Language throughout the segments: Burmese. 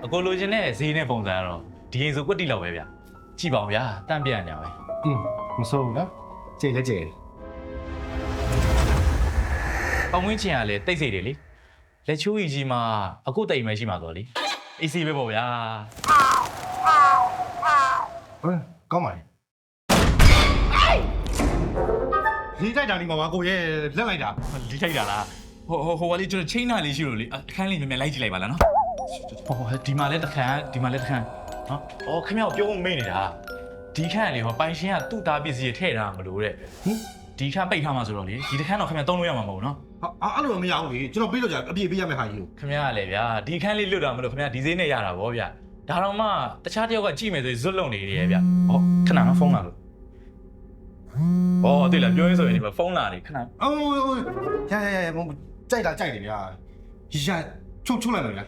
အကိုလိုချင်တဲ့ဈေးနဲ့ပုံစံကတော့ဒီအိမ်ဆိုကွက်တိလောက်ပဲဗျကြည့်ပါဦးဗျာတန့်ပြန်ညာပဲမစိုးဘူးနော်ကြိတ်လက်ကြိတ်ပတ်ဝန်းကျင်ကလည်းတိတ်ဆိတ်တယ်လေလက်ချိုးကြီးမှာအခုတိတ်မှရှိမှာတော့လေအေးစီပဲပေါ့ဗျာကောင်းပါလေလီတိုက်တာနေမှာပါကိုရဲ့လက်လိုက်တာလီတိုက်တာလားဟိုကလေးကျွန်တော်ချိန်နာလေးရှိလို့လေအခန်းလေးမြန်မြန်လိုက်ကြည့်လိုက်ပါလားနော်ဟောဒီမှာလည်းတစ်ခန်းဒီမှာလည်းတစ်ခန်းနော်အော်ခင်ဗျားပြောမေ့နေတာဒီခန်းလေဟောပိုင်ရှင်ကသူ့သားပစ္စည်းထည့်ထားမလို့တဲ့ဒီခန်းပိတ်ထားမှာဆိုတော့လေဒီတစ်ခန်းတော့ခင်ဗျားသုံးလို့ရမှာမဟုတ်ဘူးနော်အဲ့လိုမရဘူးလေကျွန်တော်ပြီးတော့ကြာအပြည့်ပေးရမယ့်ဟာကြီးကိုခင်ဗျားကလည်းဗျာဒီခန်းလေးလွတ်တာမလို့ခင်ဗျားဒီဈေးနဲ့ရတာဗောဗျာဒါတော့မှတခြားတယောက်ကကြည့်မယ်ဆိုရင်ဇွတ်လုံနေတယ်ဗျာဟောခဏဖုန်းလာလို့ဟောတွေ့လားပြောရေးဆိုရင်ဒီမှာဖုန်းလာနေခဏအိုးရကြိုက်တာကြိုက်တယ်ဗျာရချုပ်လိုက်မယ်ဗျာ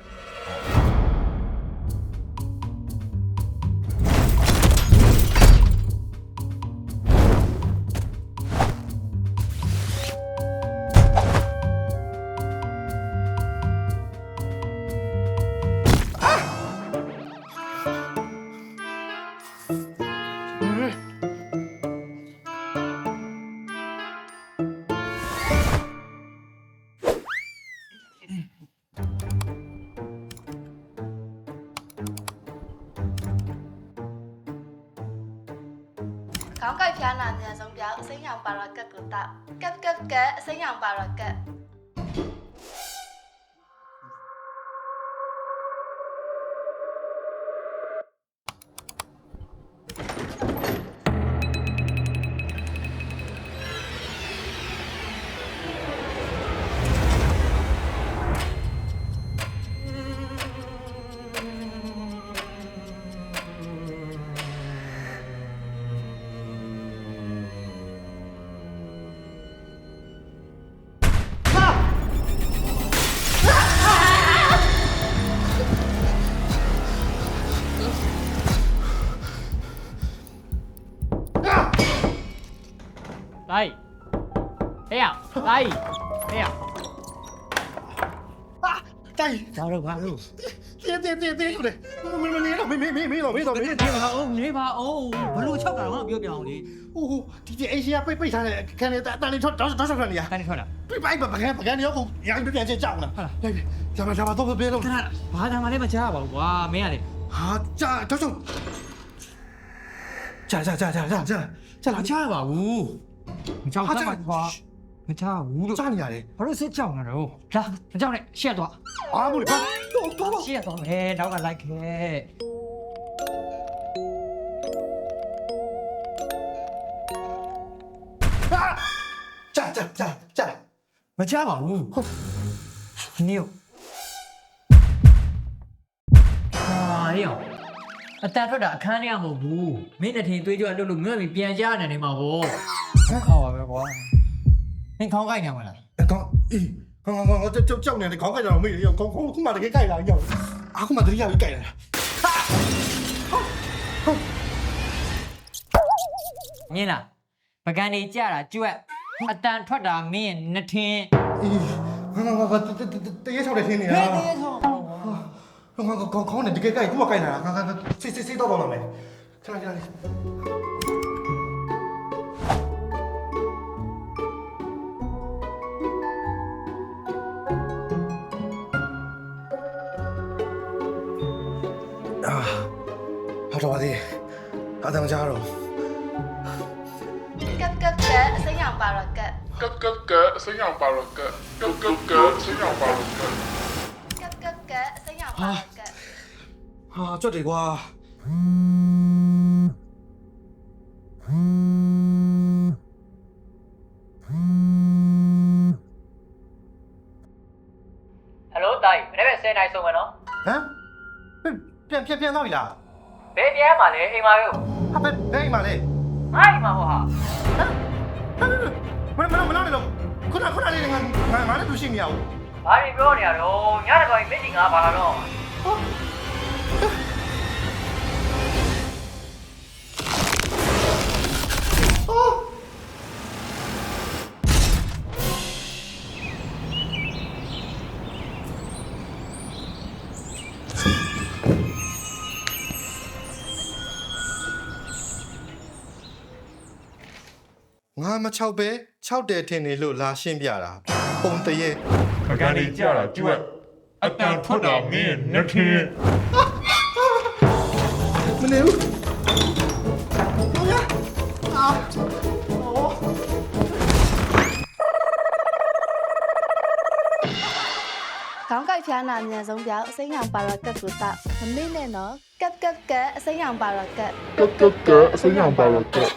ခေါင်းကိုက်ဖျားနာမြန်ဆုံးပြောင်းအစိမ်းရောင်ပါရာကတ်ကိုတောက်ကတ်အစိမ်းရောင်ပါရာကတ်来，哎呀，来，哎呀，တိုက်加入吧。တေးဟုတ်တယ်မင်းတော့နေပါအောင်ဘလို့၆တာတော့ပြောပြအောင်လေဟိုဒီအေရှိယာပိတ်ထားတဲ့ခန်းလေးတန်လေးထွက်တော့ထွက်နေရ ကနေထွက်လာပြိုက်ပကန်းရောက်ကိုရိုင်းပြန်ချက်ကြောက်လားဟုတ်လားဒါမှတော့ပြေလို့ခဏဘာသာမှလည်းမချပါဘူးကွာမင်းကလေဟာကြာတော့ကြာမချပါဘူးမချပါကွာမချဘူးလို့ကြားနေရတယ်ဘာလို့စစ်ကြောင်နေတော့လာမကြောက်နဲ့ရှက်သွားအားမို့လေတော့ရှက်သွားမယ်နောက်ကလိုက်ခဲ့ကြာမချပါဘူးနေရောအတန်ထွက်တာအခန်းထဲမဟုတ်ဘူးမင်းတထင်သွေးကြွလှုပ်လို့ငွေ့ပြီးပြန်ကြရနေမှာပေါ့ခေါက်ပါပဲကွာမင်းခေါင်းကိုက်နေမှာလားခေါင်းအေးကြောက်နေတယ်ခေါင်းကိုက်ကြတော့မေ့ရခေါင်းခုမှတကယ်ကိုက်လာရောက်အခုမှတကယ်ရောက်ကိုက်လာမြင်လားပကံနေကြတာကြွက်အတန်ထွက်တာမင်းနှထင်းအေးတရေချောက်တယ်ထင်းနေတာတရေချောက်ခေါင်းနဲ့တကယ်ကိုက်သူ့ကကိုက်လာတာစစ်တော့ပါမယ်ခဏလေး好着急，阿当家喽。ကတ်အစိမ်းရောင်ပါရာကတ်အစိမ်းရောင်ပါရကတ်အစိမ်းရောင်ပါရကတ်အစိမ်းရောင်ပါရာကတ်ဟာကြွတ်တယ်ကွာဟယ်လိုတိုင်းမနေ့က10နိုင်ဆုံးမယ်နော်ဟမ်ပြန်တော့ပြီလားဘယ်ပြန်မှာလဲအိမ်မှာရောဟာဘယ်အိမ်မှာလဲငါအိမ်မှာဟောဟာမနာနေလို့ခုနလေးငါလည်းသူရှိမရဘူးဘာတွေပြောနေရတော့ညနေပိုင်းမင်းကြီးငါပါလာတော့ မ6ပဲ6တယ်ထင်နေလို့လာရှင်းပြတာပုံတရေ မကန်နေကြတာကျွတ်အတန်ထွက်တာမင်းနှထင်း မနေဘူး ခေါင်းကိုက်ဖျားနာအမြန်ဆုံးပြောက်အစိမ်းရောင်ပါရကတ်ကိုတောက်မမေ့နဲ့နော်ကက်ကက်ကက်အစိမ်းရောင်ပါရကတ် ကတ်အစိမ်းရောင်ပါတော့ကတ်